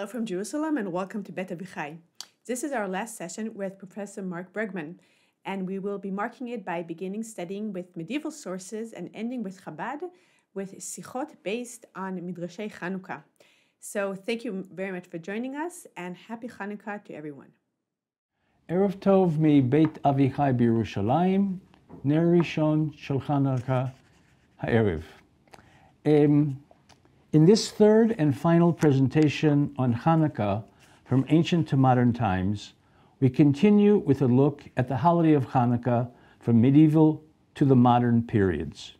Hello from Jerusalem and welcome to Bet Avichai. This is our last session with Professor Marc Bregman, and we will be marking it by beginning studying with medieval sources and ending with Chabad, with Sichot based on Midrashei Hanukkah. So thank you very much for joining us, and happy Hanukkah to everyone. Erev Tov mi Beit Avichai b'Yerushalayim, Ner Rishon shel Hanukkah ha'erev. In this third and final presentation on Hanukkah from ancient to modern times, we continue with a look at the holiday of Hanukkah from medieval to the modern periods.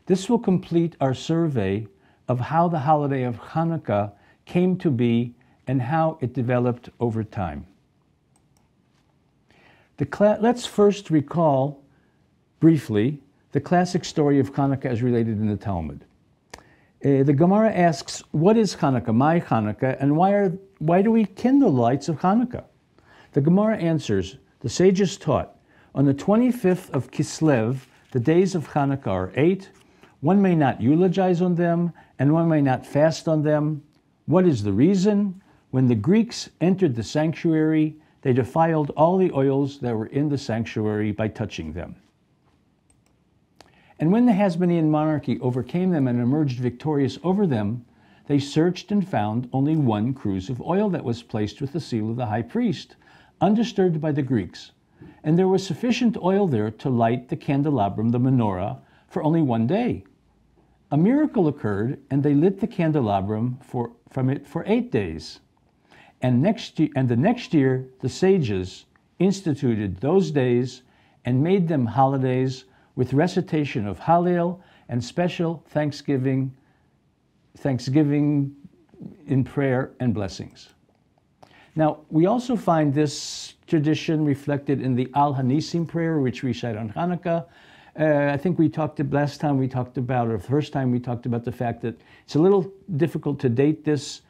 This will complete our survey of how the holiday of Hanukkah came to be and how it developed over time. Let's first recall briefly the classic story of Hanukkah as related in the Talmud. The Gemara asks, what is Hanukkah, my Hanukkah, and why do we kindle the lights of Hanukkah? The Gemara answers, the sages taught, on the 25th of Kislev, the days of Hanukkah are 8. One may not eulogize on them, and one may not fast on them. What is the reason? When the Greeks entered the sanctuary, they defiled all the oils that were in the sanctuary by touching them. And when the Hasmonean monarchy overcame them and emerged victorious over them, they searched and found only one cruse of oil that was placed with the seal of the high priest, undisturbed by the Greeks. And there was sufficient oil there to light the candelabrum, the menorah, for only one day. A miracle occurred, and they lit the candelabrum from it for 8 days. And the next year, the sages instituted those days and made them holidays with recitation of Hallel and special thanksgiving in prayer and blessings. Now, we also find this tradition reflected in the Al Hanisim prayer, which we recite on Hanukkah. I think last time we talked about, or the first time we talked about the fact that it's a little difficult to date this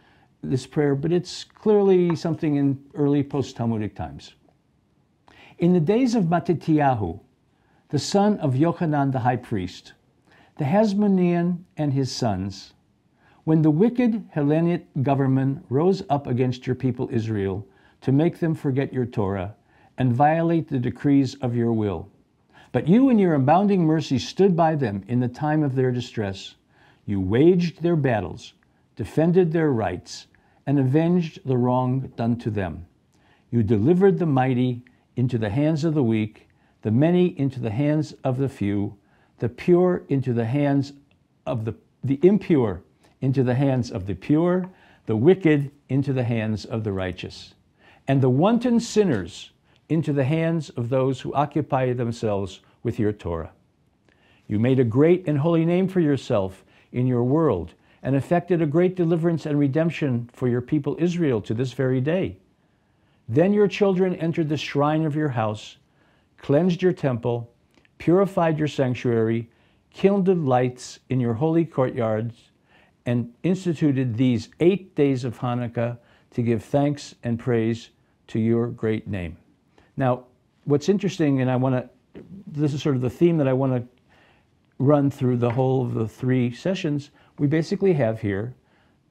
prayer, but it's clearly something in early post-Talmudic times. In the days of Mattityahu, the son of Yochanan the high priest, the Hasmonean and his sons, when the wicked Hellenic government rose up against your people Israel to make them forget your Torah and violate the decrees of your will. But you in your abounding mercy stood by them in the time of their distress. You waged their battles, defended their rights, and avenged the wrong done to them. You delivered the mighty into the hands of the weak, the many into the hands of the few, the pure into the hands of the impure into the hands of the pure, the wicked into the hands of the righteous, and the wanton sinners into the hands of those who occupy themselves with your Torah. You made a great and holy name for yourself in your world, and effected a great deliverance and redemption for your people Israel to this very day. Then your children entered the shrine of your house, cleansed your temple, purified your sanctuary, kindled lights in your holy courtyards, and instituted these 8 days of Hanukkah to give thanks and praise to your great name. Now, what's interesting, and this is sort of the theme that I want to run through the whole of the 3 sessions, we basically have here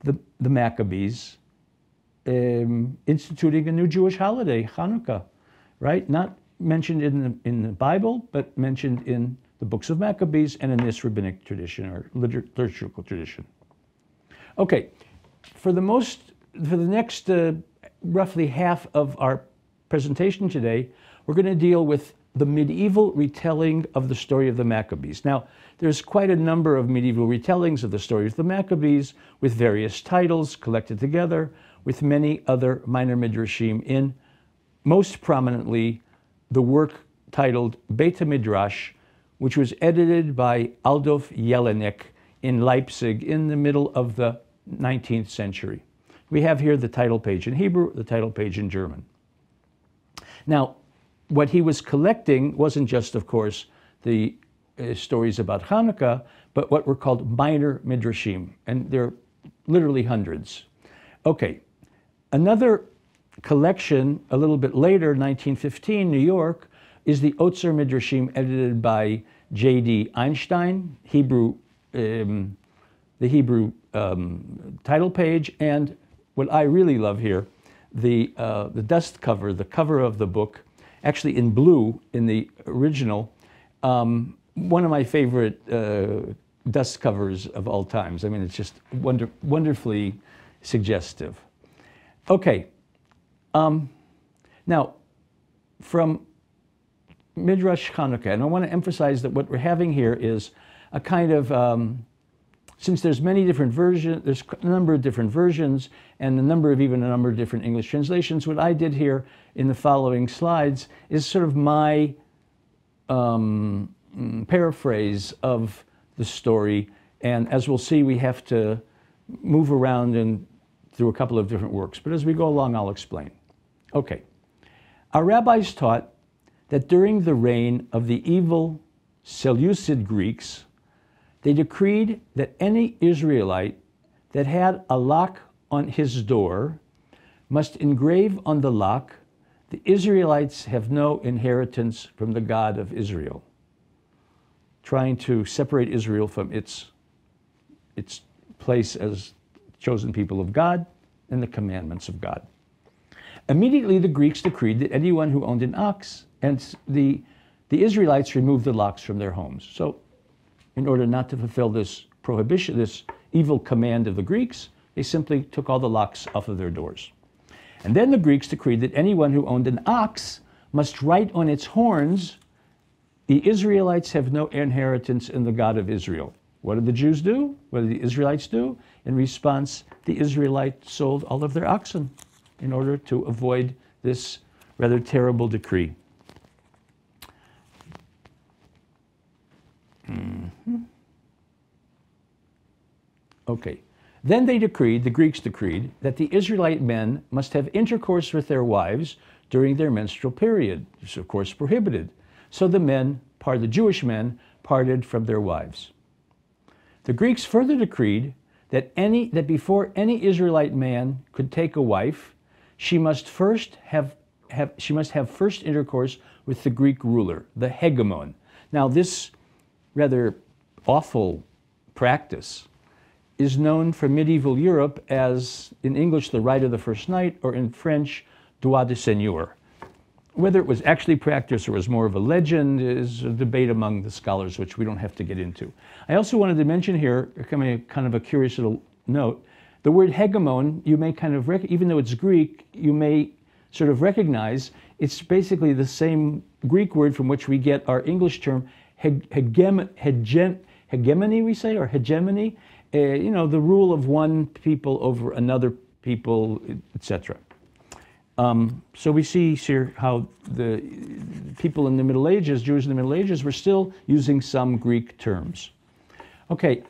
the Maccabees instituting a new Jewish holiday, Hanukkah, right? Not mentioned in the Bible, but mentioned in the books of Maccabees and in this rabbinic tradition or liturgical tradition. Okay, for the next roughly half of our presentation today, we're going to deal with the medieval retelling of the story of the Maccabees. Now, there's quite a number of medieval retellings of the story of the Maccabees with various titles collected together with many other minor midrashim in, most prominently, the work titled Beit Midrash, which was edited by Adolf Jelinek in Leipzig in the middle of the 19th century. We have here the title page in Hebrew, the title page in German. Now, what he was collecting wasn't just, of course, the stories about Hanukkah, but what were called minor midrashim, and there are literally hundreds. Okay, another collection a little bit later, 1915, New York, is the Otzer Midrashim edited by J.D. Einstein, the Hebrew title page, and what I really love here, the dust cover, the cover of the book, actually in blue in the original, one of my favorite dust covers of all times. I mean, it's just wonderfully suggestive. Okay, now from Midrash Hanukkah, and I want to emphasize that what we're having here is a kind of, since there's many different versions, there's a number of different versions, and even a number of different English translations, what I did here in the following slides is sort of my paraphrase of the story, and as we'll see, we have to move around and through a couple of different works, but as we go along, I'll explain. Okay, our rabbis taught that during the reign of the evil Seleucid Greeks, they decreed that any Israelite that had a lock on his door must engrave on the lock, "The Israelites have no inheritance from the God of Israel," trying to separate Israel from its place as chosen people of God and the commandments of God. Immediately the Greeks decreed that anyone who owned an ox, and the Israelites removed the locks from their homes. So in order not to fulfill this prohibition, this evil command of the Greeks, they simply took all the locks off of their doors. And then the Greeks decreed that anyone who owned an ox must write on its horns, "The Israelites have no inheritance in the God of Israel." What did the Jews do? What did the Israelites do? In response, the Israelites sold all of their oxen in order to avoid this rather terrible decree. Okay. Then they decreed, the Greeks decreed, that the Israelite men must have intercourse with their wives during their menstrual period. This is, of course, prohibited. So the Jewish men, parted from their wives. The Greeks further decreed that before any Israelite man could take a wife, she must have first intercourse with the Greek ruler, the hegemon. Now, this rather awful practice is known from medieval Europe as, in English, the right of the first night, or in French, droit de seigneur. Whether it was actually practiced or was more of a legend is a debate among the scholars, which we don't have to get into. I also wanted to mention here, kind of a curious little note, the word hegemon, you may kind of, even though it's Greek, you may sort of recognize it's basically the same Greek word from which we get our English term hegemony, we say, or hegemony, the rule of one people over another people, etc. So we see here how the people in the Middle Ages, Jews in the Middle Ages, were still using some Greek terms. Okay,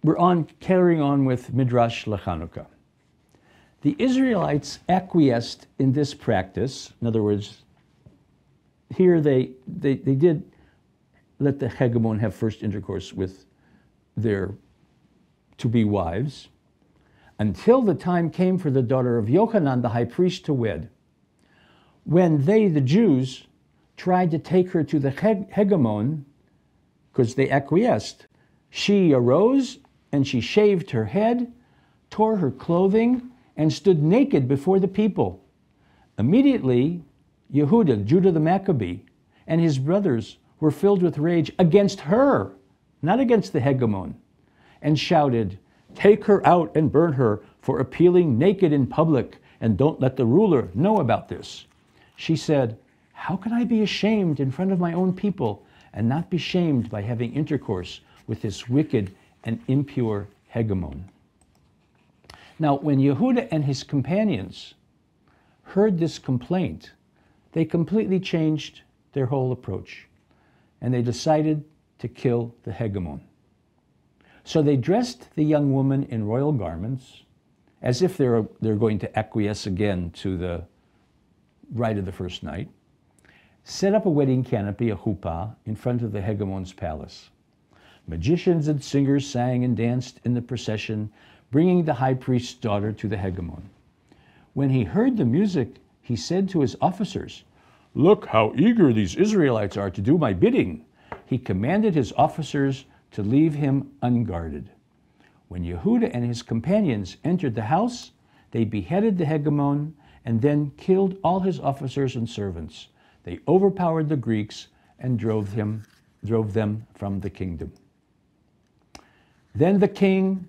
we're carrying on with Midrash LeChanukkah. The Israelites acquiesced in this practice. In other words, here they did let the hegemon have first intercourse with their to-be wives, until the time came for the daughter of Yochanan, the high priest, to wed. When they, the Jews, tried to take her to the hegemon, because they acquiesced, she arose and she shaved her head, tore her clothing, and stood naked before the people. Immediately, Judah the Maccabee, and his brothers were filled with rage against her, not against the hegemon, and shouted, "Take her out and burn her for appealing naked in public, and don't let the ruler know about this." She said, "How can I be ashamed in front of my own people and not be shamed by having intercourse with this wicked and impure hegemon?" Now, when Yehuda and his companions heard this complaint, they completely changed their whole approach, and they decided to kill the hegemon. So they dressed the young woman in royal garments, as if they're going to acquiesce again to the rite of the first night, set up a wedding canopy, a chuppah, in front of the hegemon's palace. Magicians and singers sang and danced in the procession, bringing the high priest's daughter to the hegemon. When he heard the music, he said to his officers, "Look how eager these Israelites are to do my bidding." He commanded his officers to leave him unguarded. When Yehuda and his companions entered the house, they beheaded the hegemon and then killed all his officers and servants. They overpowered the Greeks and drove them from the kingdom. Then the king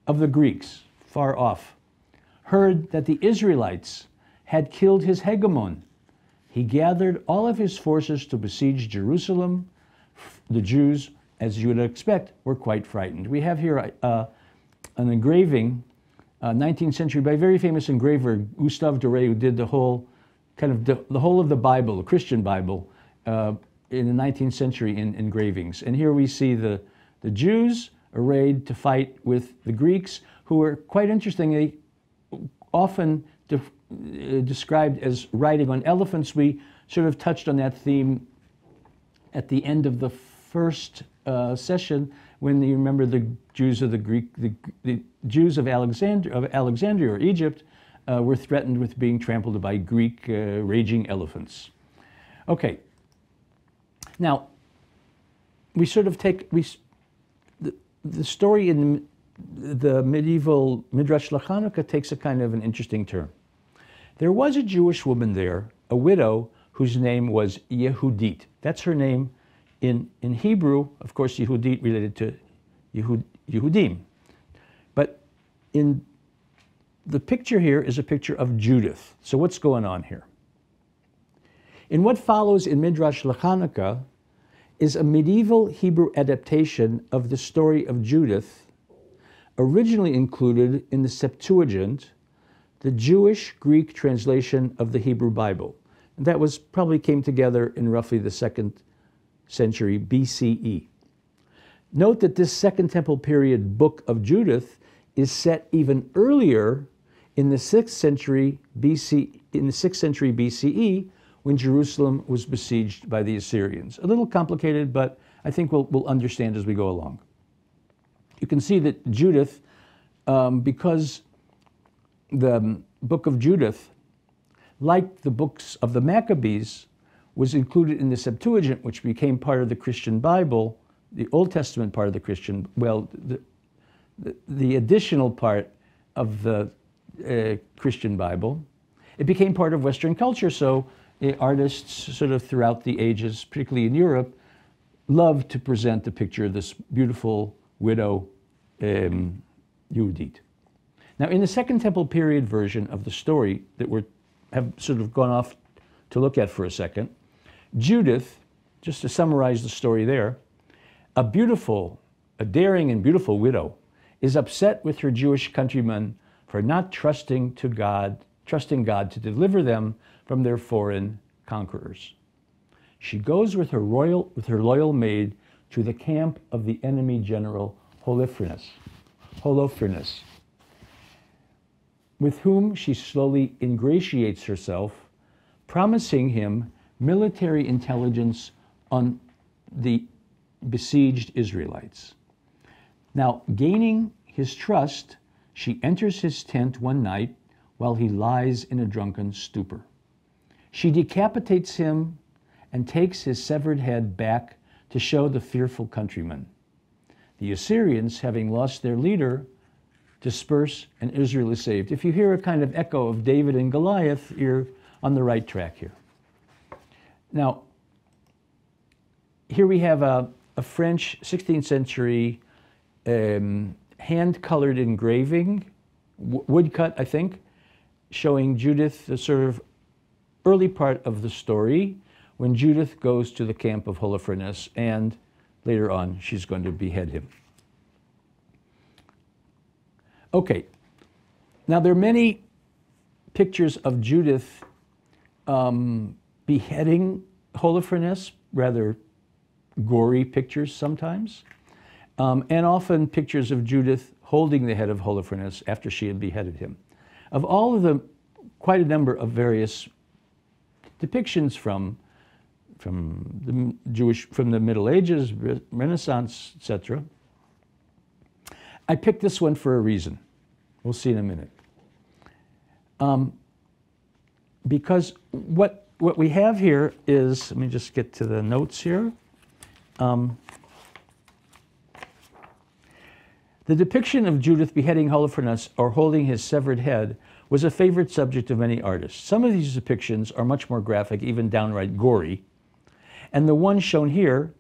of the Greeks, far off, heard that the Israelites had killed his hegemon. He gathered all of his forces to besiege Jerusalem. The Jews, as you would expect, were quite frightened. We have here an engraving, 19th century, by a very famous engraver, Gustave Doré, who did the whole of the Bible, the Christian Bible, in the 19th century in engravings. And here we see the Jews arrayed to fight with the Greeks, who were, quite interestingly, often described as riding on elephants. We sort of touched on that theme at the end of the first session, when you remember the Jews of the Jews of Alexandria or Egypt were threatened with being trampled by Greek raging elephants. Okay. Now, we sort of take the story in the medieval Midrash Hanukkah takes a kind of an interesting turn. There was a Jewish woman there, a widow, whose name was Yehudit. That's her name in Hebrew. Of course, Yehudit related to Yehudim. But in the picture here is a picture of Judith. So what's going on here? In what follows in Midrash Hanukkah is a medieval Hebrew adaptation of the story of Judith, originally included in the Septuagint, the Jewish Greek translation of the Hebrew Bible. And that probably came together in roughly the 2nd century BCE. Note that this Second Temple period book of Judith is set even earlier in the 6th century BCE, when Jerusalem was besieged by the Assyrians. A little complicated, but I think we'll understand as we go along. You can see that Judith, because the book of Judith, like the books of the Maccabees, was included in the Septuagint, which became part of the Christian Bible, the Old Testament part of the Christian, the additional part of the Christian Bible. It became part of Western culture, so artists sort of throughout the ages, particularly in Europe, loved to present the picture of this beautiful widow, Yehudit. Now, in the Second Temple period version of the story that we have sort of gone off to look at for a second, Judith, just to summarize the story there, a daring and beautiful widow, is upset with her Jewish countrymen for not trusting God to deliver them from their foreign conquerors. She goes with her loyal maid to the camp of the enemy general Holofernes, with whom she slowly ingratiates herself, promising him military intelligence on the besieged Israelites. Now, gaining his trust, she enters his tent one night while he lies in a drunken stupor. She decapitates him and takes his severed head back to show the fearful countrymen. The Assyrians, having lost their leader, disperse and Israel is saved. If you hear a kind of echo of David and Goliath, you're on the right track here. Now, here we have a French 16th century hand-colored engraving, woodcut, I think, showing Judith, the sort of early part of the story, when Judith goes to the camp of Holofernes, and later on she's going to behead him. Okay, now there are many pictures of Judith beheading Holofernes, rather gory pictures sometimes, and often pictures of Judith holding the head of Holofernes after she had beheaded him. Of all of them, quite a number of various depictions from the Middle Ages, Renaissance, etc. I picked this one for a reason. We'll see in a minute. Because what we have here is, let me just get to the the The depiction of Judith beheading Holofernes or holding his severed head was a favorite subject of many artists. Some of these depictions are much more graphic, even downright gory, and the one shown here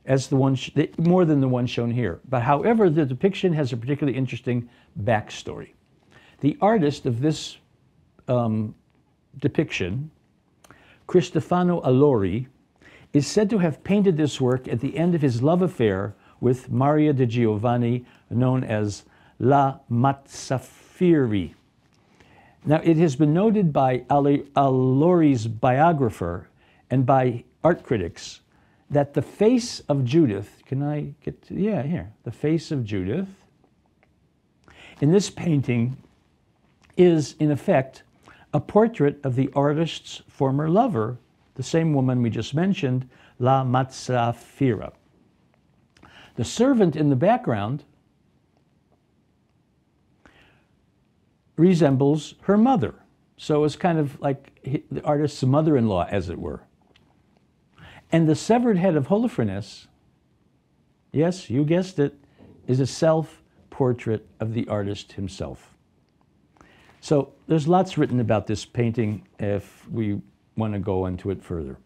as the one more than the one shown here. But however, the depiction has a particularly interesting backstory. The artist of this depiction, Cristofano Allori, is said to have painted this work at the end of his love affair with Maria de Giovanni, known as La Mazzafiri. Now, it has been noted by Allori's biographer and by art critics that the face of Judith, can I get to, yeah, here, the face of Judith in this painting is, in effect, a portrait of the artist's former lover, the same woman we just mentioned, La Mazzafira. The servant in the background resembles her mother. So it's kind of like the artist's mother-in-law, as it were. And the severed head of Holofernes, yes, you guessed it, is a self-portrait of the artist himself. So there's lots written about this painting if we want to go into it further.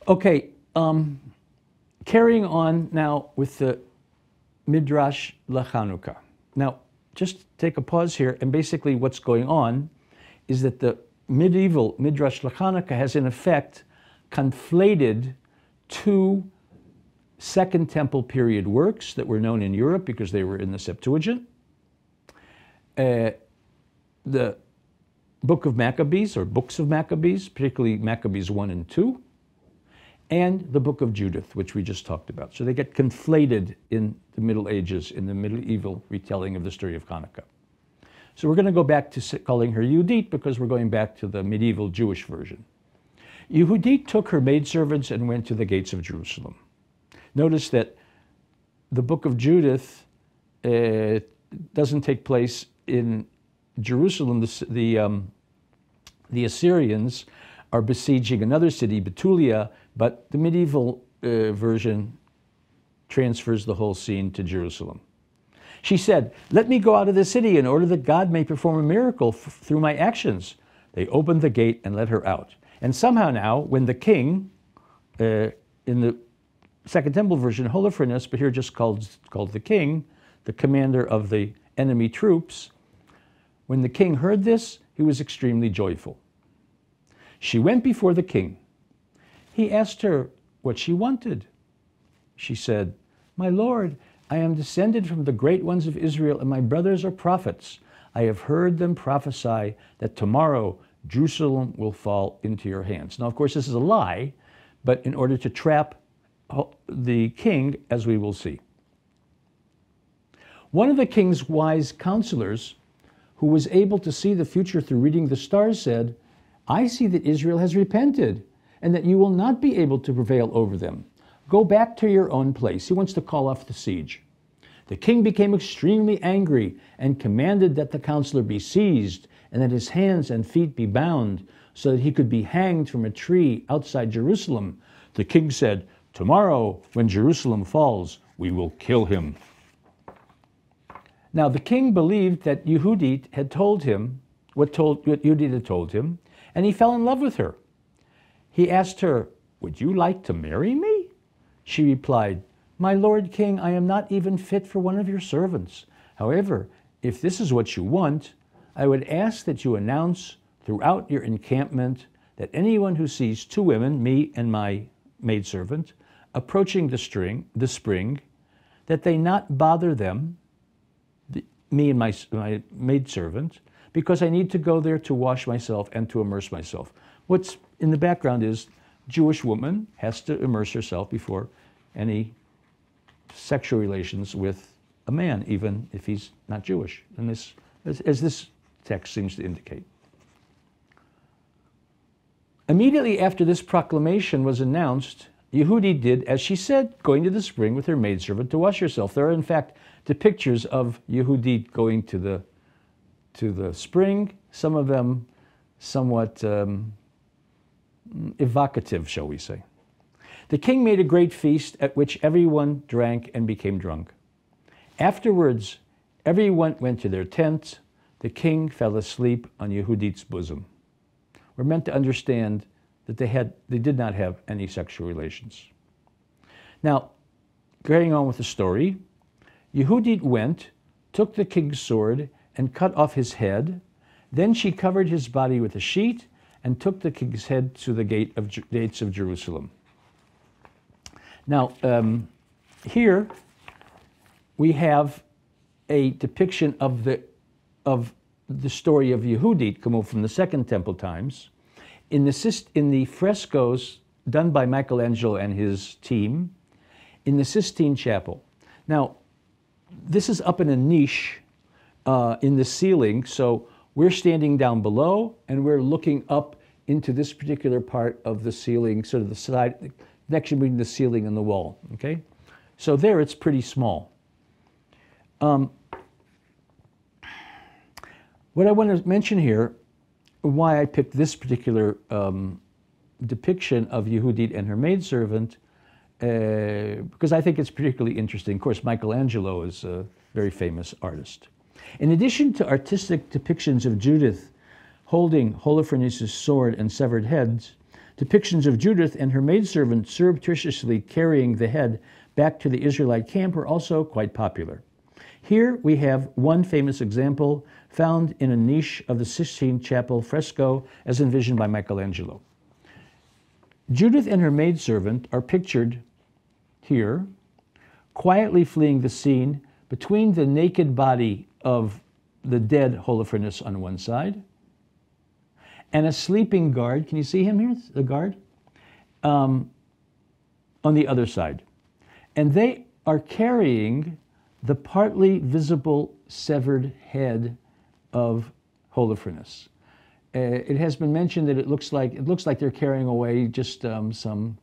Okay, carrying on now with the Midrash LaChanukkah. Now, just take a pause here, and basically what's going on is that the medieval Midrash LaChanukkah has in effect conflated two Second Temple period works that were known in Europe because they were in the Septuagint. The Book of Maccabees, or Books of Maccabees, particularly Maccabees 1 and 2, and the Book of Judith, which we just talked about. So they get conflated in the Middle Ages, in the medieval retelling of the story of Hanukkah. So we're going to go back to calling her Yehudit because we're going back to the medieval Jewish version. Yehudit took her maidservants and went to the gates of Jerusalem. Notice that the Book of Judith doesn't take place in Jerusalem. The Assyrians are besieging another city, Betulia, but the medieval version transfers the whole scene to Jerusalem. She said, "Let me go out of the city in order that God may perform a miracle through my actions." They opened the gate and let her out. And somehow now, when the king, in the Second Temple version, Holofernes, but here just called the king, the commander of the enemy troops, when the king heard this, he was extremely joyful. She went before the king. He asked her what she wanted. She said, "My lord, I am descended from the great ones of Israel, and my brothers are prophets. I have heard them prophesy that tomorrow Jerusalem will fall into your hands." Now, of course, this is a lie, but in order to trap the king, as we will see. One of the king's wise counselors, who was able to see the future through reading the stars, said, "I see that Israel has repented, and that you will not be able to prevail over them. Go back to your own place." He wants to call off the siege. The king became extremely angry and commanded that the counselor be seized and that his hands and feet be bound so that he could be hanged from a tree outside Jerusalem. The king said, "Tomorrow, when Jerusalem falls, we will kill him." Now, the king believed that Yehudit had told him what Yehudit had told him, and he fell in love with her. He asked her, "Would you like to marry me?" She replied, "My lord king, I am not even fit for one of your servants. However, if this is what you want, I would ask that you announce throughout your encampment that anyone who sees two women, me and my maidservant, approaching the spring, that they not bother them, me and my maidservant, because I need to go there to wash myself and to immerse myself." What's in the background is Jewish woman has to immerse herself before any sexual relations with a man, even if he's not Jewish, and this, as this text seems to indicate. Immediately after this proclamation was announced, Yehudi did as she said, going to the spring with her maidservant to wash herself. There are, in fact, the pictures of Yehudi going to the spring, some of them somewhat evocative, shall we say. The king made a great feast at which everyone drank and became drunk. Afterwards, everyone went to their tents. The king fell asleep on Yehudit's bosom. We're meant to understand that they did not have any sexual relations. Now, carrying on with the story, Yehudit went, took the king's sword, and cut off his head. Then she covered his body with a sheet and took the king's head to the gates of Jerusalem. Now, here we have a depiction of the story of Yehudit, come over from the Second Temple times, in the frescoes done by Michelangelo and his team in the Sistine Chapel. Now, this is up in a niche in the ceiling, so we're standing down below and we're looking up into this particular part of the ceiling, sort of the side, the connection between the ceiling and the wall, okay? So there it's pretty small. What I want to mention here, why I picked this particular depiction of Yehudit and her maidservant, because I think it's particularly interesting. Of course, Michelangelo is a very famous artist. In addition to artistic depictions of Judith holding Holofernes' sword and severed heads, depictions of Judith and her maidservant surreptitiously carrying the head back to the Israelite camp are also quite popular. Here we have one famous example found in a niche of the Sistine Chapel fresco as envisioned by Michelangelo. Judith and her maidservant are pictured here, quietly fleeing the scene between the naked body of the dead Holofernes on one side and a sleeping guard. Can you see him here, the guard? On the other side. And they are carrying the partly visible severed head of Holofernes. It has been mentioned that it looks like they're carrying away just some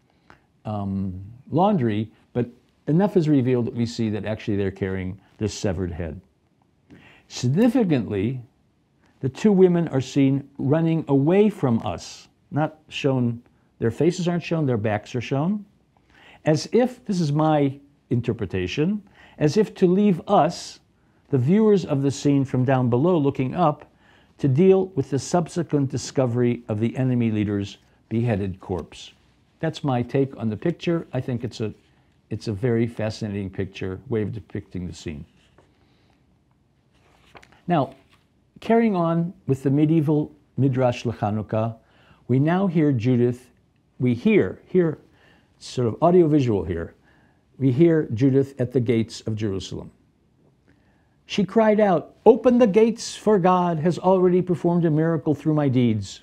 laundry, but enough is revealed that we see that actually they're carrying this severed head. Significantly, the two women are seen running away from us, not shown, their faces aren't shown, their backs are shown, as if, this is my interpretation, as if to leave us, the viewers of the scene from down below looking up, to deal with the subsequent discovery of the enemy leader's beheaded corpse. That's my take on the picture. I think it's a very fascinating picture, way of depicting the scene. Now, carrying on with the medieval Midrash LeChanukkah, we now hear Judith, we hear sort of audiovisual here, we hear Judith at the gates of Jerusalem. She cried out, "Open the gates, for God has already performed a miracle through my deeds."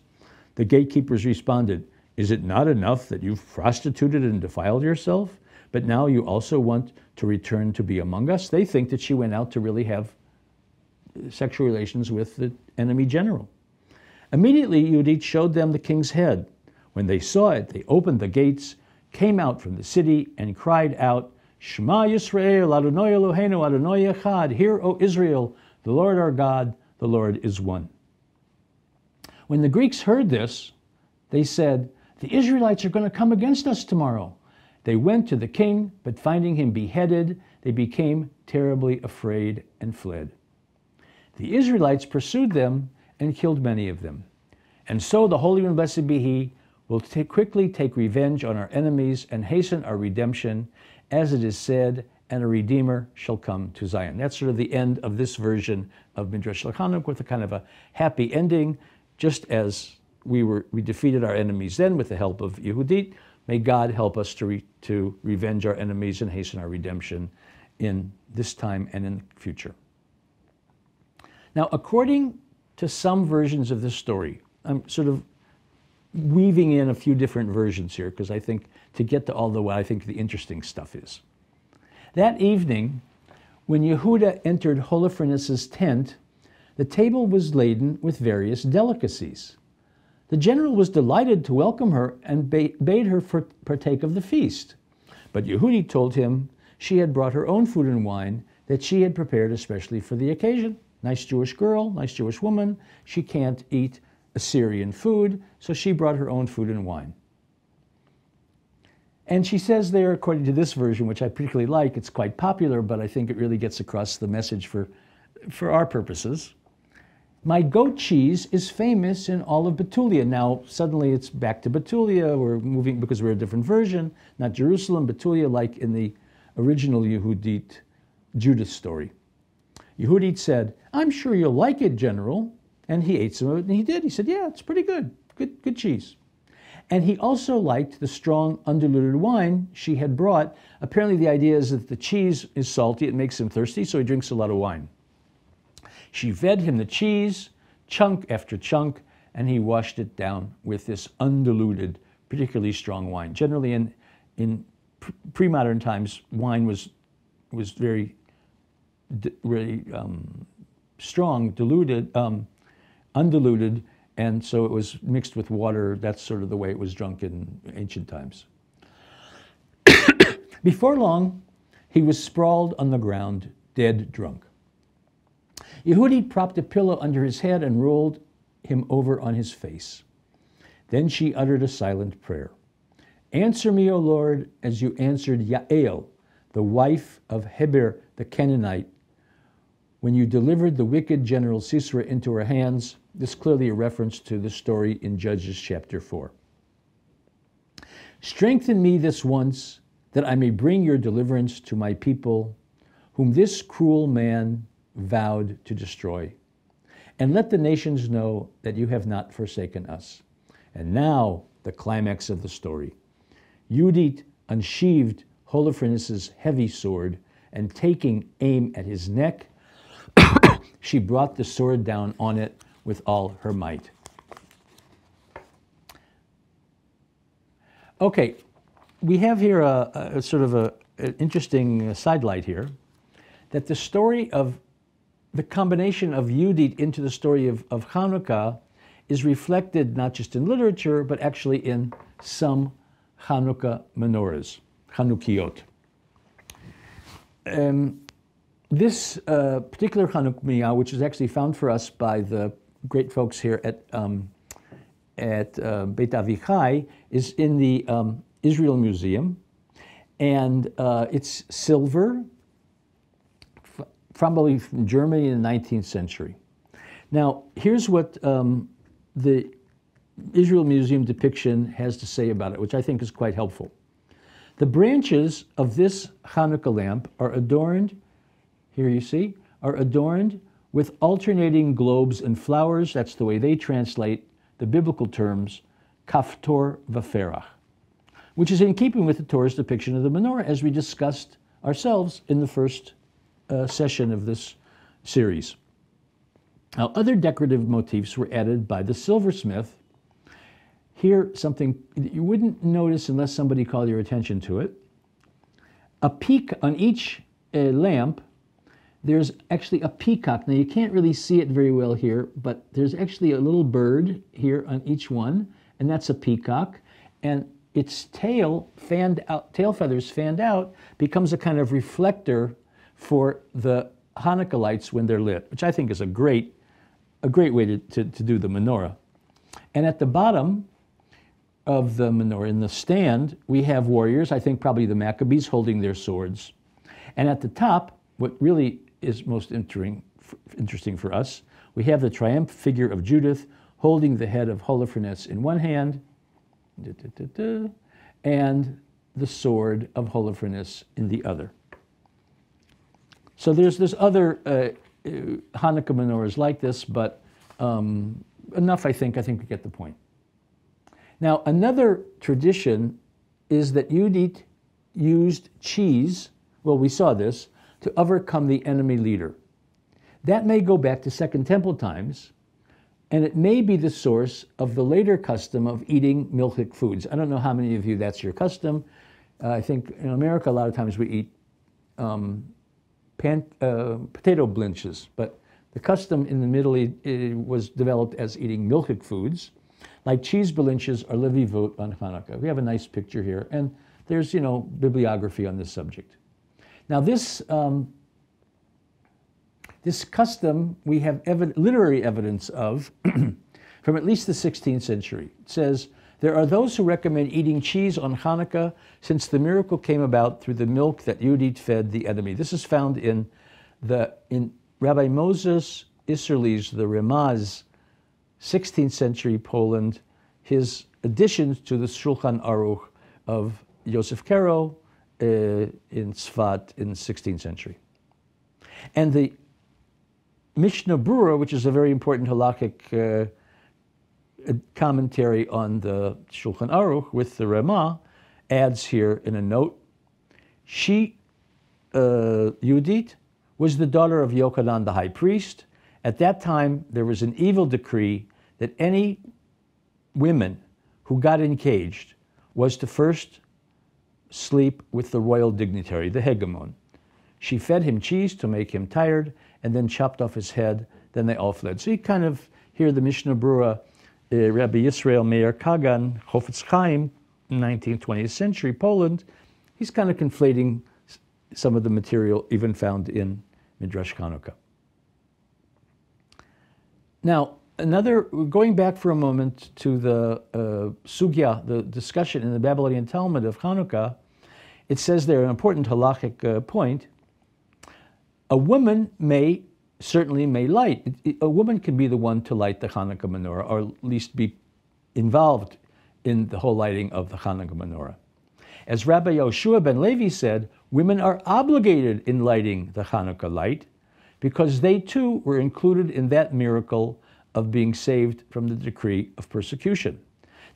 The gatekeepers responded, "Is it not enough that you've prostituted and defiled yourself, but now you also want to return to be among us?" They think that she went out to really have sexual relations with the enemy general. Immediately, Yehudit showed them the king's head. When they saw it, they opened the gates, came out from the city, and cried out, "Shema Yisrael, Adonai Eloheinu, Adonai Echad. Hear, O Israel, the Lord our God, the Lord is one." When the Greeks heard this, they said, "The Israelites are going to come against us tomorrow." They went to the king, but finding him beheaded, they became terribly afraid and fled. The Israelites pursued them and killed many of them. And so the Holy and Blessed be He will quickly take revenge on our enemies and hasten our redemption, as it is said, "And a Redeemer shall come to Zion." That's sort of the end of this version of Midrash LeChanukkah, with a kind of a happy ending, just as we defeated our enemies then with the help of Yehudit. May God help us to revenge our enemies and hasten our redemption in this time and in the future. Now, according to some versions of this story, I'm sort of weaving in a few different versions here, because I think to get to all the what I think the interesting stuff is. That evening, when Yehuda entered Holofernes' tent, the table was laden with various delicacies. The general was delighted to welcome her and bade her partake of the feast. But Yehudi told him she had brought her own food and wine that she had prepared especially for the occasion. Nice Jewish girl, nice Jewish woman. She can't eat Assyrian food, so she brought her own food and wine. And she says there, according to this version, which I particularly like, it's quite popular, but I think it really gets across the message for our purposes. My goat cheese is famous in all of Betulia. Now, suddenly it's back to Betulia. We're moving because we're a different version, not Jerusalem, Betulia, like in the original Yehudit Judas story. Yehudit said, I'm sure you'll like it, General. And he ate some of it, and he did. He said, yeah, it's pretty good. Good cheese. And he also liked the strong, undiluted wine she had brought. Apparently the idea is that the cheese is salty, it makes him thirsty, so he drinks a lot of wine. She fed him the cheese, chunk after chunk, and he washed it down with this undiluted, particularly strong wine. Generally in pre-modern times, wine was very strong, diluted, undiluted, and so it was mixed with water. That's sort of the way it was drunk in ancient times. Before long, he was sprawled on the ground, dead drunk. Yehudi propped a pillow under his head and rolled him over on his face. Then she uttered a silent prayer. Answer me, O Lord, as you answered Yael, the wife of Heber the Canaanite, when you delivered the wicked General Sisera into her hands. This is clearly a reference to the story in Judges chapter 4. Strengthen me this once, that I may bring your deliverance to my people, whom this cruel man vowed to destroy. And let the nations know that you have not forsaken us. And now, the climax of the story. Yehudit unsheathed Holofernes' heavy sword, and taking aim at his neck, she brought the sword down on it with all her might. Okay, we have here a sort of an interesting sidelight here, that the story of the combination of Yehudit into the story of Hanukkah is reflected not just in literature, but actually in some Hanukkah menorahs, Chanukiot. This particular Hanukkah, which is actually found for us by the great folks here at Beit Avichai, is in the Israel Museum, and it's silver, probably from Germany in the 19th century. Now, here's what the Israel Museum depiction has to say about it, which I think is quite helpful. The branches of this Hanukkah lamp are adorned, here you see, are adorned with alternating globes and flowers. That's the way they translate the biblical terms, kaftor v'ferach, which is in keeping with the Torah's depiction of the menorah, as we discussed ourselves in the first session of this series. Now, other decorative motifs were added by the silversmith. Here, something that you wouldn't notice unless somebody called your attention to it. A peak on each lamp, there's actually a peacock. Now, you can't really see it very well here, but there's actually a little bird here on each one, and that's a peacock. And its tail feathers fanned out, becomes a kind of reflector for the Hanukkah lights when they're lit, which I think is a great way to do the menorah. And at the bottom of the menorah, in the stand, we have warriors, I think probably the Maccabees, holding their swords. And at the top, what really is most interesting for us, we have the triumphant figure of Judith holding the head of Holofernes in one hand, and the sword of Holofernes in the other. So there's other Hanukkah menorahs like this, but enough, I think we get the point. Now, another tradition is that Yehudit used cheese, well, we saw this, to overcome the enemy leader. That may go back to Second Temple times, and it may be the source of the later custom of eating milchic foods. I don't know how many of you that's your custom. I think in America, a lot of times we eat potato blinches, but the custom in the Middle East was developed as eating milchic foods, like cheese blinches or levivot on Hanukkah. We have a nice picture here, and there's, bibliography on this subject. Now this custom we have literary evidence of from at least the 16th century. It says, There are those who recommend eating cheese on Hanukkah since the miracle came about through the milk that Yehudit fed the enemy. This is found in Rabbi Moses Isserles, the Ramaz, 16th century Poland, his additions to the Shulchan Aruch of Yosef Karo in Tzfat in the 16th century. And the Mishnah Brura, which is a very important halakhic commentary on the Shulchan Aruch with the Ramah, adds here in a note, she, Yehudit, was the daughter of Yochanan the high priest. At that time, there was an evil decree that any women who got engaged was to first sleep with the royal dignitary, the hegemon. She fed him cheese to make him tired and then chopped off his head. Then they all fled. So you kind of hear the Mishnah Brura, Rabbi Yisrael Meir Kagan, Chofetz Chaim, 19th, 20th century Poland. He's kind of conflating some of the material even found in Midrash Hanukkah. Now, going back for a moment to the sugya, the discussion in the Babylonian Talmud of Hanukkah, it says there an important halachic point. A woman certainly may light. A woman can be the one to light the Hanukkah menorah, or at least be involved in the whole lighting of the Hanukkah menorah. As Rabbi Yoshua ben Levi said, women are obligated in lighting the Hanukkah light because they too were included in that miracle of being saved from the decree of persecution.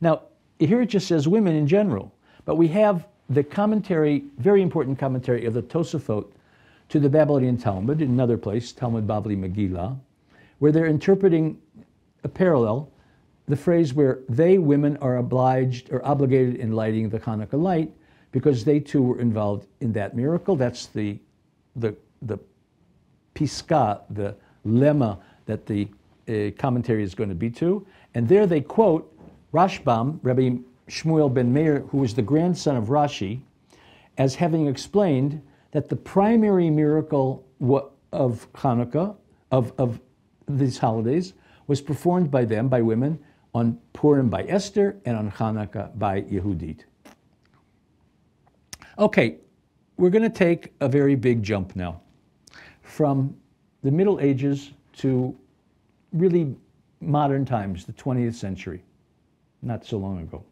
Now, here it just says women in general, but we have the commentary, very important commentary of the Tosafot to the Babylonian Talmud in another place, Talmud Bavli Megillah, where they're interpreting a parallel, the phrase where they, women, are obliged or obligated in lighting the Hanukkah light because they too were involved in that miracle. That's the piska, the lemma that the commentary is going to be to. And there they quote Rashbam, Rabbi Shmuel ben Meir, who was the grandson of Rashi, as having explained that the primary miracle of Hanukkah, of these holidays, was performed by them, by women, on Purim by Esther and on Hanukkah by Yehudit. Okay, we're going to take a very big jump now from the Middle Ages to really modern times, the 20th century, not so long ago.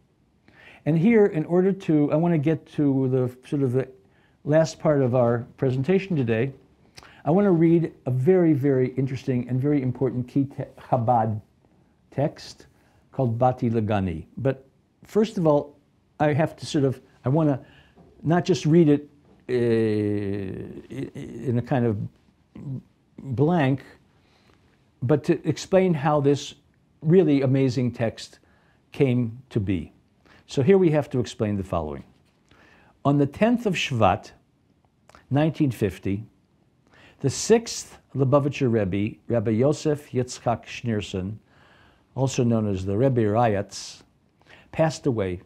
And here, in order to, I want to get to the sort of the last part of our presentation today. I want to read a very, very interesting and very important key Chabad text called Bati Le-Gani. But first of all, I have to I want to not just read it in a kind of blank, but to explain how this really amazing text came to be. So here we have to explain the following. On the 10th of Shvat, 1950, the 6th Lubavitcher Rebbe, Rabbi Yosef Yitzchak Schneerson, also known as the Rebbe Rayatz, passed away.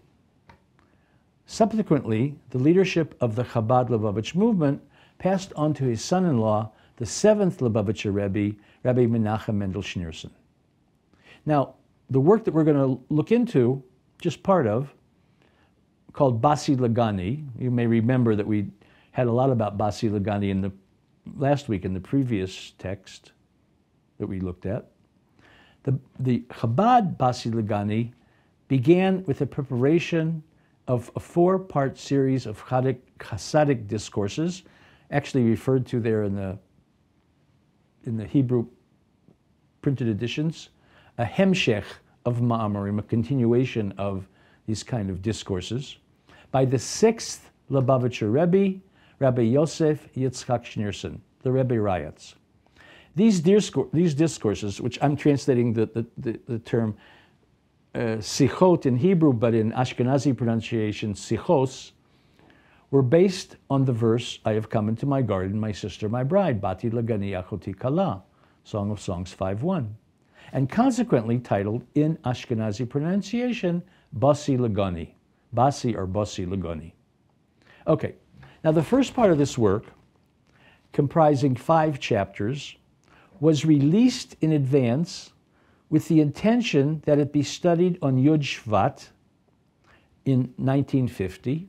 Subsequently, the leadership of the Chabad Lubavitch movement passed on to his son-in-law, the 7th Lubavitcher Rebbe, Rabbi Menachem Mendel Schneerson. Now, the work that we're going to look into, just part of, called Basi Le-Gani. You may remember that we had a lot about Basi Le-Gani in the last week in the previous text that we looked at. The Chabad Basi Le-Gani began with the preparation of a 4-part series of Hasidic discourses, actually referred to there in the Hebrew printed editions, a hemshech of ma'amarim, a continuation of these kind of discourses, by the 6th Lubavitcher Rebbe, Rabbi Yosef Yitzchak Schneerson, the Rebbe Rayatz. These discourses, which I'm translating the term sichot in Hebrew, but in Ashkenazi pronunciation, sichos, were based on the verse, I have come into my garden, my sister, my bride, Bati Le-Gani Achoti Kala, Song of Songs 5:1, and consequently titled in Ashkenazi pronunciation, Basi Le-Gani, Basi or Basi Le-Gani. Okay, now the first part of this work, comprising 5 chapters, was released in advance with the intention that it be studied on Yud Shvat, in 1950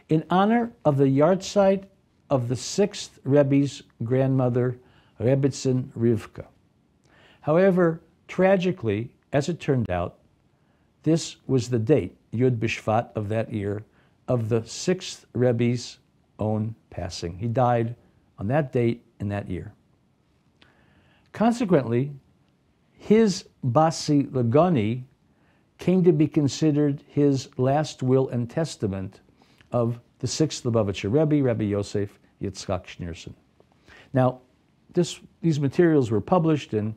in honor of the yahrzeit of the 6th Rebbe's grandmother, Rebbetzin Rivka. However, tragically, as it turned out, this was the date, Yud B'Shvat of that year, of the 6th Rebbe's own passing. He died on that date in that year. Consequently, his Basi Le-Gani came to be considered his last will and testament of the 6th Lubavitcher Rebbe, Rabbi Yosef Yitzchak Schneerson. Now, these materials were published in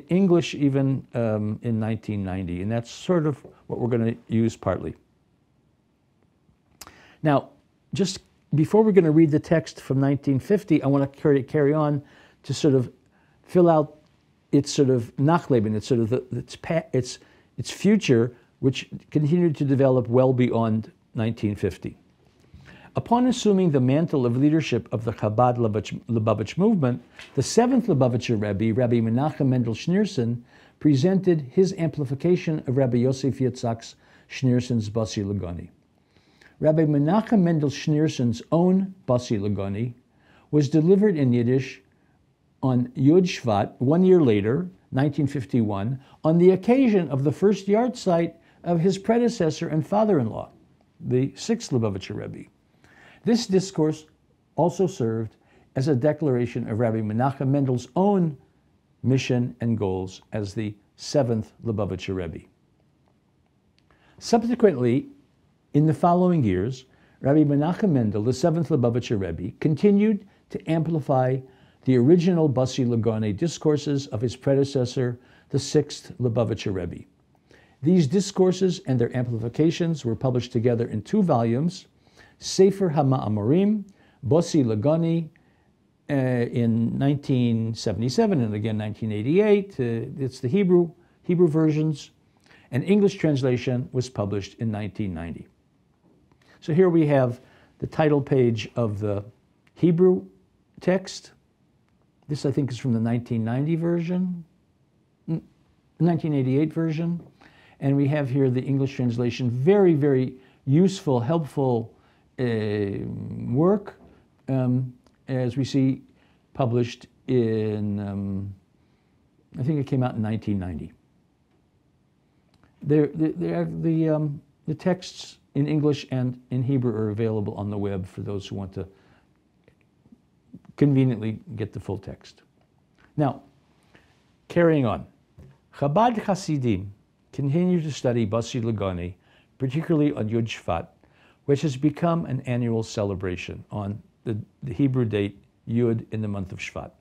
English even in 1990, and that's sort of what we're going to use partly. Now, just before we're going to read the text from 1950, I want to carry on to sort of fill out its sort of nachleben, its sort of its future, which continued to develop well beyond 1950. Upon assuming the mantle of leadership of the Chabad Lubavitch movement, the 7th Lubavitcher Rebbe, Rabbi Menachem Mendel Schneerson, presented his amplification of Rabbi Yosef Yitzchak Schneerson's Basi Le-Gani. Rabbi Menachem Mendel Schneerson's own Basi Le-Gani was delivered in Yiddish on Yud Shvat, 1 year later, 1951, on the occasion of the first yahrzeit of his predecessor and father-in-law, the 6th Lubavitcher Rebbe. This discourse also served as a declaration of Rabbi Menachem Mendel's own mission and goals as the 7th Lubavitcher Rebbe. Subsequently, in the following years, Rabbi Menachem Mendel, the 7th Lubavitcher Rebbe, continued to amplify the original Basi Le-Gani discourses of his predecessor, the 6th Lubavitcher Rebbe. These discourses and their amplifications were published together in 2 volumes, Sefer HaMa'amorim, Basi Le-Gani, in 1977 and again 1988. It's the Hebrew versions. An English translation was published in 1990. So here we have the title page of the Hebrew text. This, I think, is from the 1990 version, 1988 version. And we have here the English translation. Very, very useful, helpful work, as we see published in, I think it came out in 1990. The texts in English and in Hebrew are available on the web for those who want to conveniently get the full text. Now, carrying on. Chabad Hasidim continue to study Basi Le-Gani, particularly on Yud Shvat, which has become an annual celebration on the Hebrew date Yud in the month of Shvat.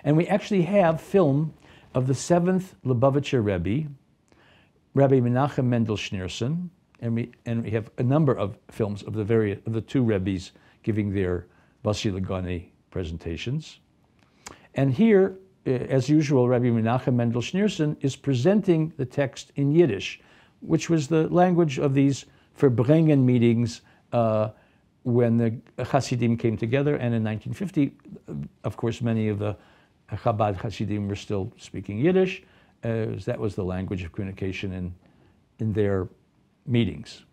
And we actually have film of the 7th Lubavitcher Rebbe, Rabbi Menachem Mendel Schneerson, and we have a number of films of the 2 Rebbes giving their Basi Le-Gani presentations. And here, as usual, Rabbi Menachem Mendel Schneerson is presenting the text in Yiddish, which was the language of these Bregman meetings when the Hasidim came together. And in 1950, of course, many of the Chabad Hasidim were still speaking Yiddish, as that was the language of communication in their meetings.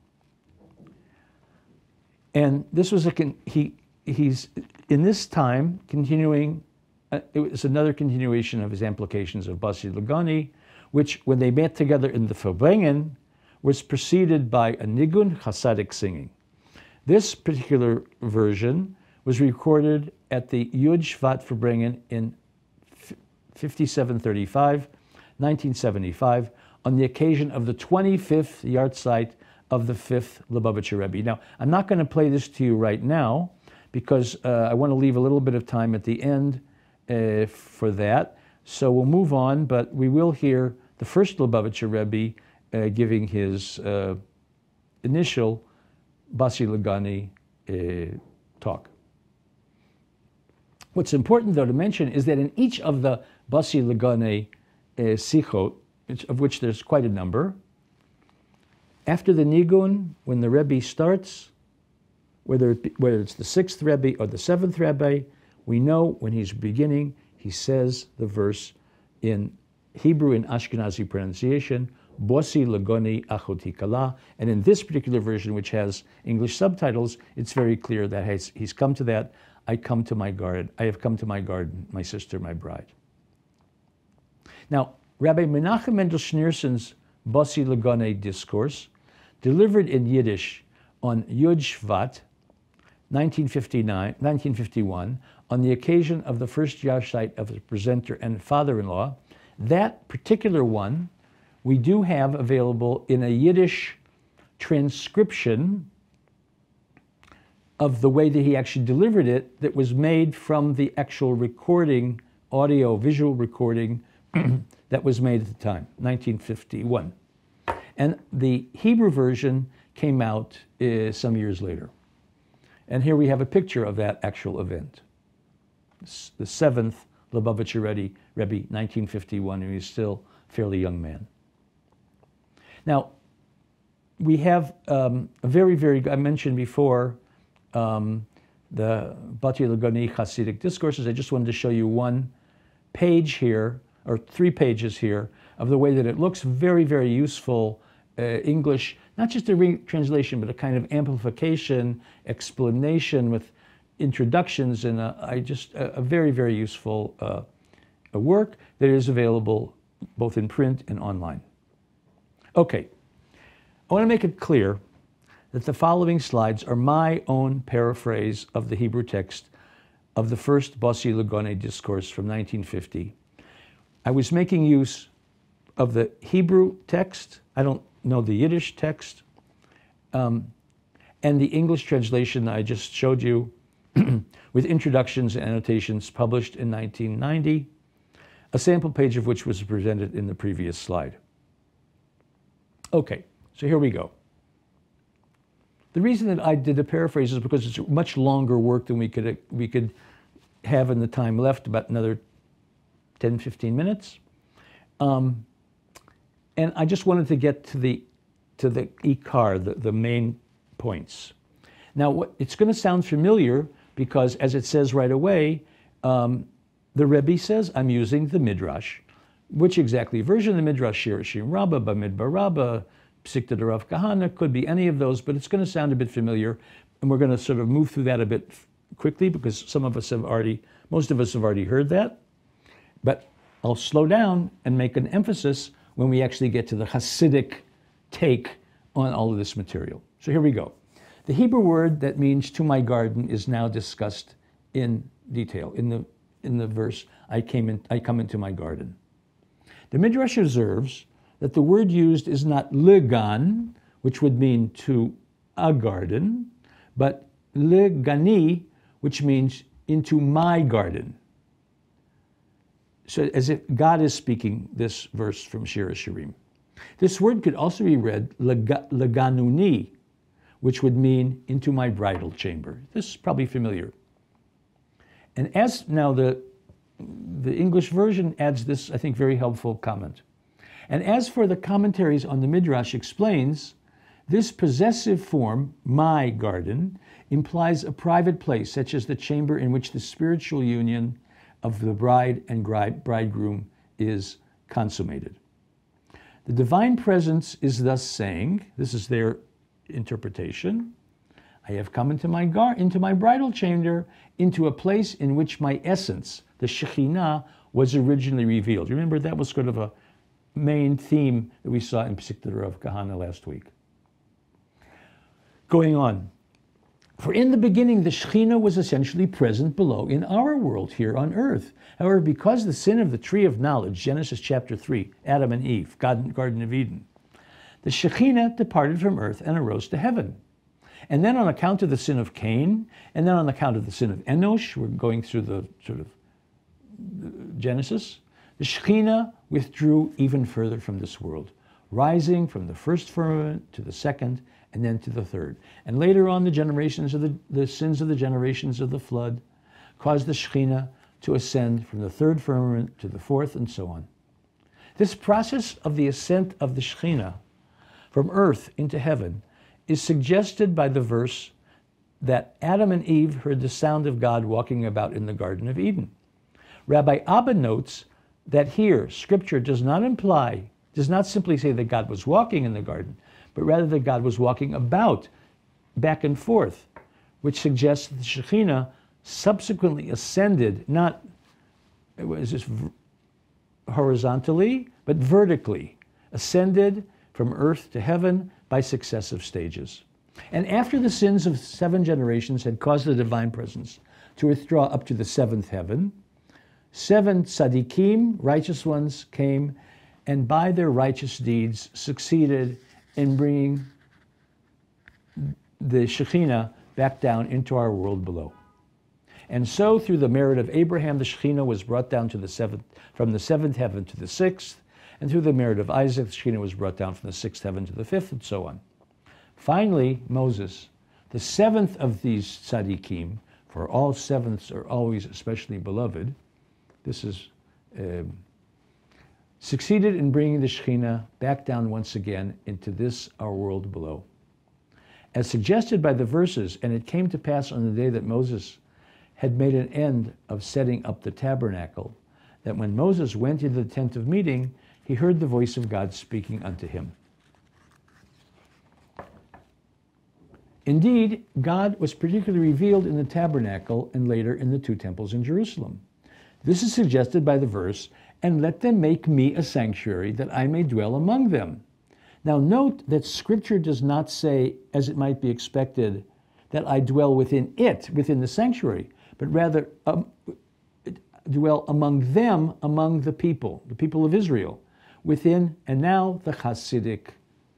And this was he's in this time continuing. It was another continuation of his amplifications of Basi Le-Gani, which, when they met together in the Bregman, was preceded by a nigun Hasidic singing. This particular version was recorded at the Yud Shvat Bregman in 5735, 1975, on the occasion of the 25th yahrzeit of the 5th Lubavitcher Rebbe. Now, I'm not going to play this to you right now because I want to leave a little bit of time at the end for that. So we'll move on, but we will hear the first Lubavitcher Rebbe giving his initial Basi Le-Gani talk. What's important, though, to mention is that in each of the Basi Le-Gani sichot, of which there's quite a number, after the nigun, when the Rebbe starts, whether it's the 6th Rebbe or the 7th Rebbe, we know when he's beginning, he says the verse in Hebrew and Ashkenazi pronunciation, Basi Le-Gani achoti kala. And in this particular version, which has English subtitles, it's very clear that he's come to that. I have come to my garden, my sister, my bride. Now, Rabbi Menachem Mendel Schneerson's Basi Le-Gani discourse, delivered in Yiddish on Yud Shvat, 1951, on the occasion of the first yahrzeit of the presenter and father-in-law, that particular one we do have available in a Yiddish transcription of the way that he actually delivered it, that was made from the actual recording, audio-visual recording that was made at the time, 1951. And the Hebrew version came out some years later. And here we have a picture of that actual event. The 7th Lubavitcher Rebbe, 1951, and he's still a fairly young man. Now, we have a very, I mentioned before, the Basi Le-Gani Hasidic discourses. I just wanted to show you one page here, or 3 pages here, of the way that it looks. Very, very useful English, not just a retranslation, but a kind of amplification, explanation with introductions, and a very, very useful a work that is available both in print and online. Okay, I want to make it clear that the following slides are my own paraphrase of the Hebrew text of the first Basi Le-Gani discourse from 1950. I was making use of the Hebrew text. I don't know the Yiddish text, and the English translation I just showed you with introductions and annotations published in 1990, a sample page of which was presented in the previous slide. Okay, so here we go. The reason that I did the paraphrase is because it's much longer work than we could have in the time left, about another 10, 15 minutes. And I just wanted to get to the ikar, the main points. Now, it's going to sound familiar because, as it says right away, the Rebbe says, I'm using the Midrash. Which exactly version of the Midrash? Shir Shim Rabbah, Bamidbar Rabbah, Psikta Rav Kahana, could be any of those, but it's going to sound a bit familiar, and we're going to sort of move through that a bit quickly because most of us have already heard that. But I'll slow down and make an emphasis when we actually get to the Hasidic take on all of this material. So here we go. The Hebrew word that means to my garden is now discussed in detail in the verse, I come into my garden. The Midrash observes that the word used is not le-gan, which would mean to a garden, but le-gani, which means into my garden. So as if God is speaking this verse from Shir Shirim. This word could also be read le-ganuni, which would mean into my bridal chamber. This is probably familiar. And as now the English version adds this, I think, very helpful comment. And as for the commentaries on the Midrash explains, this possessive form, my garden, implies a private place, such as the chamber in which the spiritual union of the bride and bridegroom is consummated. The divine presence is thus saying, this is their interpretation, I have come into my bridal chamber, into a place in which my essence, the Shekhinah, was originally revealed. Remember, that was sort of a main theme that we saw in Psikta Rav Kahana last week. Going on. For in the beginning, the Shekhinah was essentially present below in our world here on earth. However, because the sin of the tree of knowledge, Genesis chapter 3, Adam and Eve, Garden of Eden, the Shekhinah departed from earth and arose to heaven. And then on account of the sin of Cain, and then on account of the sin of Enosh, we're going through the sort of Genesis, the Shekhinah withdrew even further from this world, rising from the first firmament to the second, and then to the third. And later on, the sins of the generations of the flood caused the Shekhinah to ascend from the third firmament to the fourth, and so on. This process of the ascent of the Shekhinah from earth into heaven is suggested by the verse that Adam and Eve heard the sound of God walking about in the Garden of Eden. Rabbi Abba notes that here, Scripture does not imply does not simply say that God was walking in the garden, but rather that God was walking about, back and forth, which suggests that the Shekhinah subsequently ascended, not horizontally, but vertically, ascended from earth to heaven by successive stages. And after the sins of 7 generations had caused the divine presence to withdraw up to the 7th heaven, 7 tzaddikim, righteous ones, came and by their righteous deeds succeeded in bringing the Shekhinah back down into our world below. And so through the merit of Abraham, the Shekhinah was brought down to from the 7th heaven to the 6th, and through the merit of Isaac, the Shekhinah was brought down from the 6th heaven to the 5th, and so on. Finally, Moses, the 7th of these tzaddikim, for all 7ths are always especially beloved, this is succeeded in bringing the Shekhinah back down once again into this, our world below. As suggested by the verses, and it came to pass on the day that Moses had made an end of setting up the tabernacle, that when Moses went into the tent of meeting, he heard the voice of God speaking unto him. Indeed, God was particularly revealed in the tabernacle and later in the 2 temples in Jerusalem. This is suggested by the verse, and let them make me a sanctuary that I may dwell among them. Now note that Scripture does not say, as it might be expected, that I dwell within it, within the sanctuary, but rather dwell among them, among the people of Israel, within, and now the Hasidic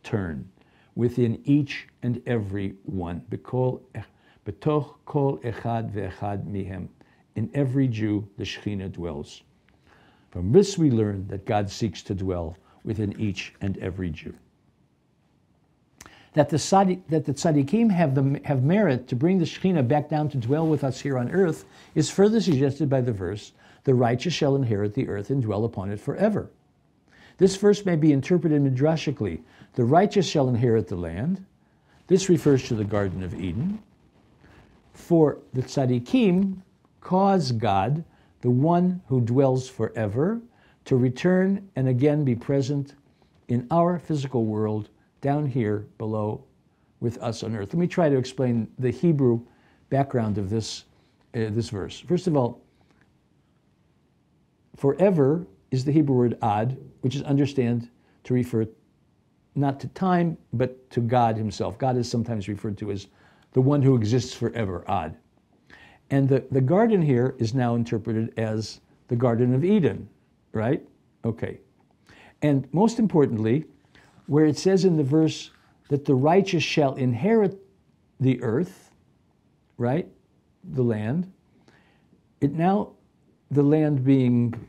turn, within each and every one. Betoch kol echad ve'echad mihem. In every Jew, the Shekhinah dwells. From this we learn that God seeks to dwell within each and every Jew. That the tzaddikim have merit to bring the Shekhinah back down to dwell with us here on earth is further suggested by the verse, the righteous shall inherit the earth and dwell upon it forever. This verse may be interpreted midrashically. The righteous shall inherit the land. This refers to the Garden of Eden. For the tzaddikim cause God, the one who dwells forever, to return and again be present in our physical world down here below with us on earth. Let me try to explain the Hebrew background of this verse. First of all, forever is the Hebrew word ad, which is understand to refer not to time, but to God himself. God is sometimes referred to as the one who exists forever, ad. And the garden here is now interpreted as the Garden of Eden, right? Okay. And most importantly, where it says in the verse that the righteous shall inherit the earth, right? The land. The land being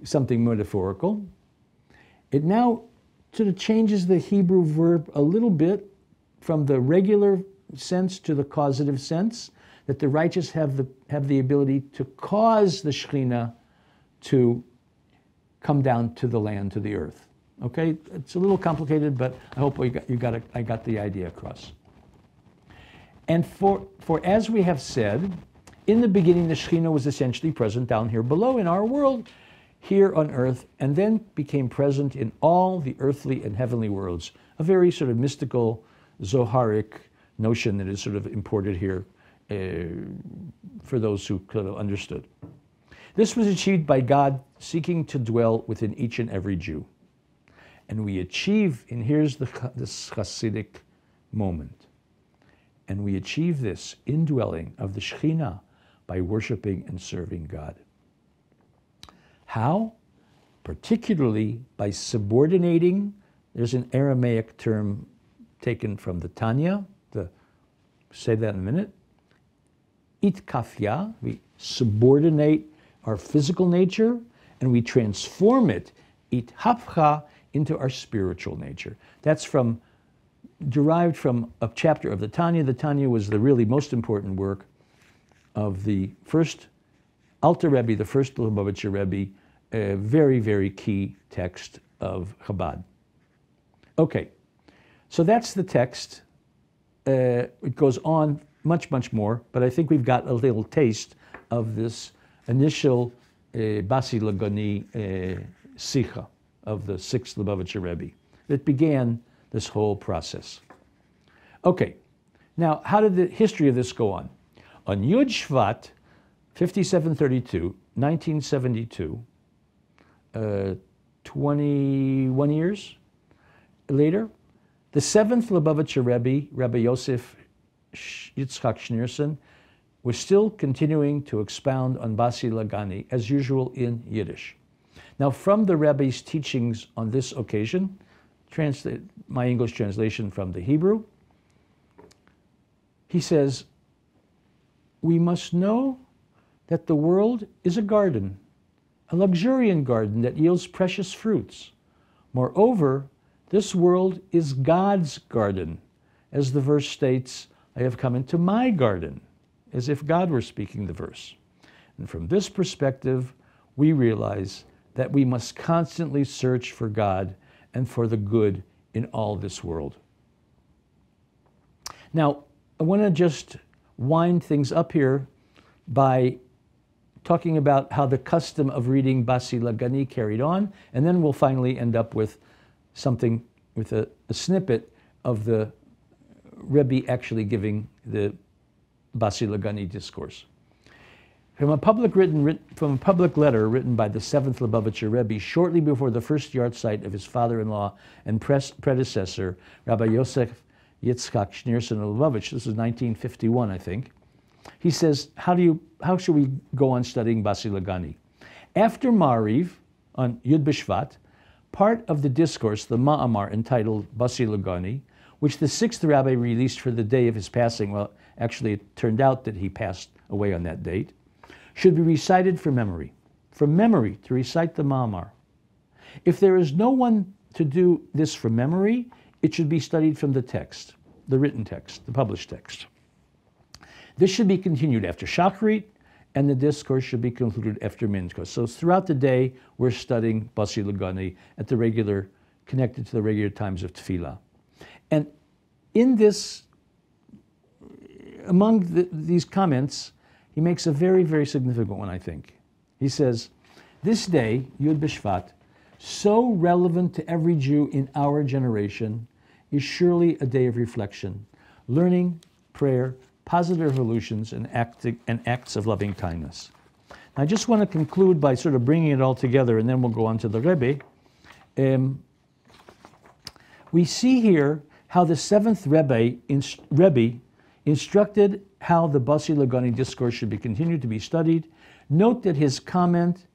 something metaphorical, it now sort of changes the Hebrew verb a little bit from the regular sense to the causative sense, that the righteous have the ability to cause the Shekhinah to come down to the land, to the earth. Okay, it's a little complicated, but I hope I got the idea across. And for as we have said, in the beginning the Shekhinah was essentially present down here below in our world, here on earth, and then became present in all the earthly and heavenly worlds. A very sort of mystical, Zoharic notion that is sort of imported here for those who could have understood. This was achieved by God seeking to dwell within each and every Jew. And we achieve, and here's this Hasidic moment, and we achieve this indwelling of the Shekhinah by worshiping and serving God. How? Particularly by subordinating, there's an Aramaic term taken from the Tanya, say that in a minute, itkafya, we subordinate our physical nature and we transform it, ithapcha, into our spiritual nature. That's derived from a chapter of the Tanya. The Tanya was the really most important work of the first Alter Rebbe, the first Lubavitcher Rebbe, a very, very key text of Chabad. Okay, so that's the text. It goes on much, much more, but I think we've got a little taste of this initial Basi Le-Gani Sicha. of the 6th Lubavitcher Rebbe that began this whole process. Okay, now how did the history of this go on? On Yud Shvat, 5732, 1972, 21 years later, the 7th Lubavitcher Rebbe, Rabbi Yosef Yitzchak Schneerson, was still continuing to expound on Basi Le-Gani, as usual in Yiddish. Now, from the Rebbe's teachings on this occasion, my English translation from the Hebrew, he says, we must know that the world is a garden, a luxuriant garden that yields precious fruits. Moreover, this world is God's garden. As the verse states, I have come into my garden, as if God were speaking the verse. And from this perspective, we realize that we must constantly search for God and for the good in all this world. Now, I want to just wind things up here by talking about how the custom of reading Basi Le-Gani carried on, and then we'll finally end up with something, with a snippet of the Rebbe actually giving the Basi Le-Gani discourse. From a public letter written by the 7th Lubavitcher Rebbe shortly before the first yahrzeit of his father-in-law and predecessor, Rabbi Yosef Yitzchak Schneerson of Lubavitch, this is 1951, I think, he says, how should we go on studying Basi Le-Gani? After Mariv, on Yud B'Shvat, part of the discourse, the Ma'amar, entitled Basi Le-Gani, which the 6th rabbi released for the day of his passing, well, actually it turned out that he passed away on that date, should be recited from memory. From memory, to recite the Ma'amar. If there is no one to do this from memory, it should be studied from the text, the written text, the published text. This should be continued after Shachrit, and the discourse should be concluded after Mincha. So throughout the day, we're studying Basi Le-Gani at the regular, connected to the regular times of Tefillah. And in this, among these comments, he makes a very, very significant one, I think. He says, this day, Yud B'Shvat, so relevant to every Jew in our generation, is surely a day of reflection, learning, prayer, positive evolutions, and acts of loving kindness. I just want to conclude by sort of bringing it all together, and then we'll go on to the Rebbe. We see here how the 7th Rebbe instructed how the Basi Le-Gani discourse should be continued to be studied. Note that his comment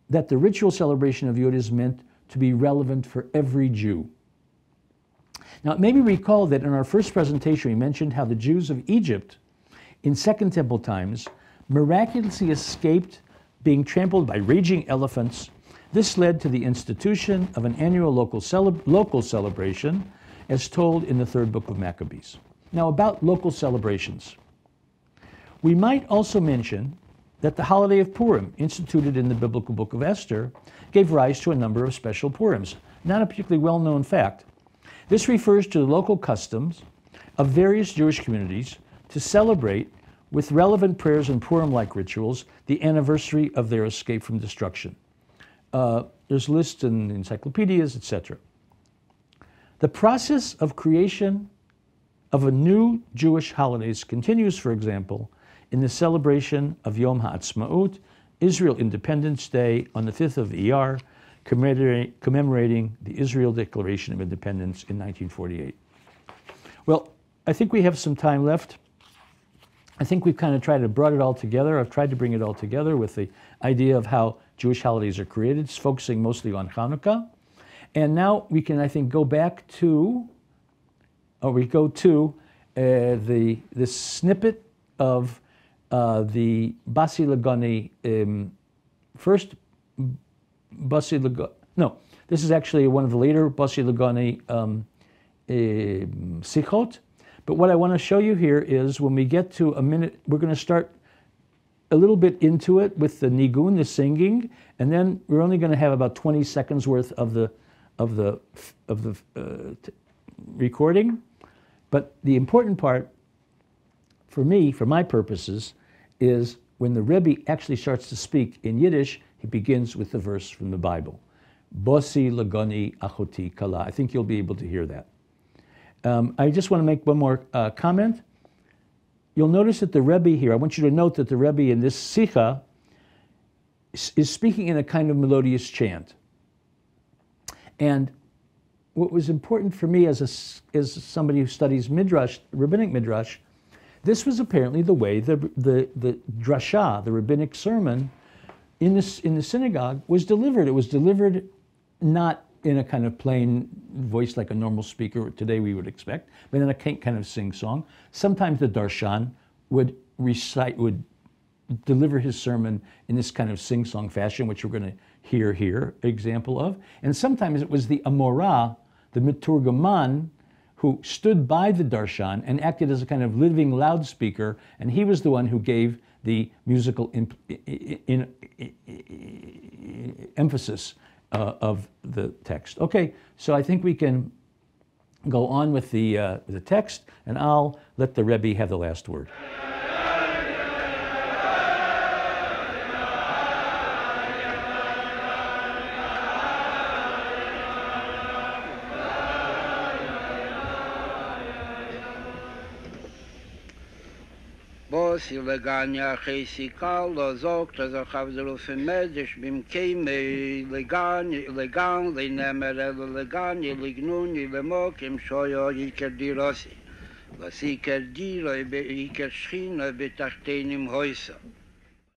that the ritual celebration of Yud is meant to be relevant for every Jew. Now, maybe recall that in our first presentation, we mentioned how the Jews of Egypt in Second Temple times miraculously escaped being trampled by raging elephants. This led to the institution of an annual local celebration, as told in the 3rd book of Maccabees. Now, about local celebrations. We might also mention that the holiday of Purim, instituted in the biblical book of Esther, gave rise to a number of special Purims, not a particularly well-known fact. This refers to the local customs of various Jewish communities to celebrate, with relevant prayers and Purim-like rituals, the anniversary of their escape from destruction. There's lists in encyclopedias, etc. The process of creation of a new Jewish holidays continues, for example, in the celebration of Yom HaAtzmaut, Israel Independence Day, on the 5th of Iyar, commemorating the Israel Declaration of Independence in 1948. Well, I think we have some time left. I think we've kind of tried to brought it all together. I've tried to bring it all together with the idea of how Jewish holidays are created, focusing mostly on Hanukkah. And now we can, I think, go back to, this snippet of the Basi Le-Gani, first Basi Le-Gani, no, this is actually one of the later Basi Le-Gani Sichot. But what I want to show you here is when we get to a minute, we're going to start a little bit into it with the nigun, the singing, and then we're only going to have about 20 seconds worth of the recording. But the important part for me, for my purposes, is when the Rebbe actually starts to speak in Yiddish, he begins with the verse from the Bible. Basi Le-Gani achoti kala. I think you'll be able to hear that. I just want to make one more comment. You'll notice that the Rebbe here, I want you to note that the Rebbe in this Sicha is speaking in a kind of melodious chant. And what was important for me as somebody who studies Midrash, Rabbinic Midrash, this was apparently the way the drasha, the rabbinic sermon, in the synagogue was delivered. It was delivered not in a kind of plain voice like a normal speaker today we would expect, but in a kind of sing-song. Sometimes the darshan would deliver his sermon in this kind of sing-song fashion, which we're going to hear here, example of. And sometimes it was the Amorah, the Miturgaman, who stood by the darshan and acted as a kind of living loudspeaker, and he was the one who gave the musical emphasis of the text. Okay, so I think we can go on with the text, and I'll let the Rebbe have the last word. Basi Le-Gani achei lo zogt as chavzeruf medish bimkei Le-Gani leinemer Le-Gani lignuni lemokim shoyo iker dirosi vasiker diro iker shchina betachtenim hoysa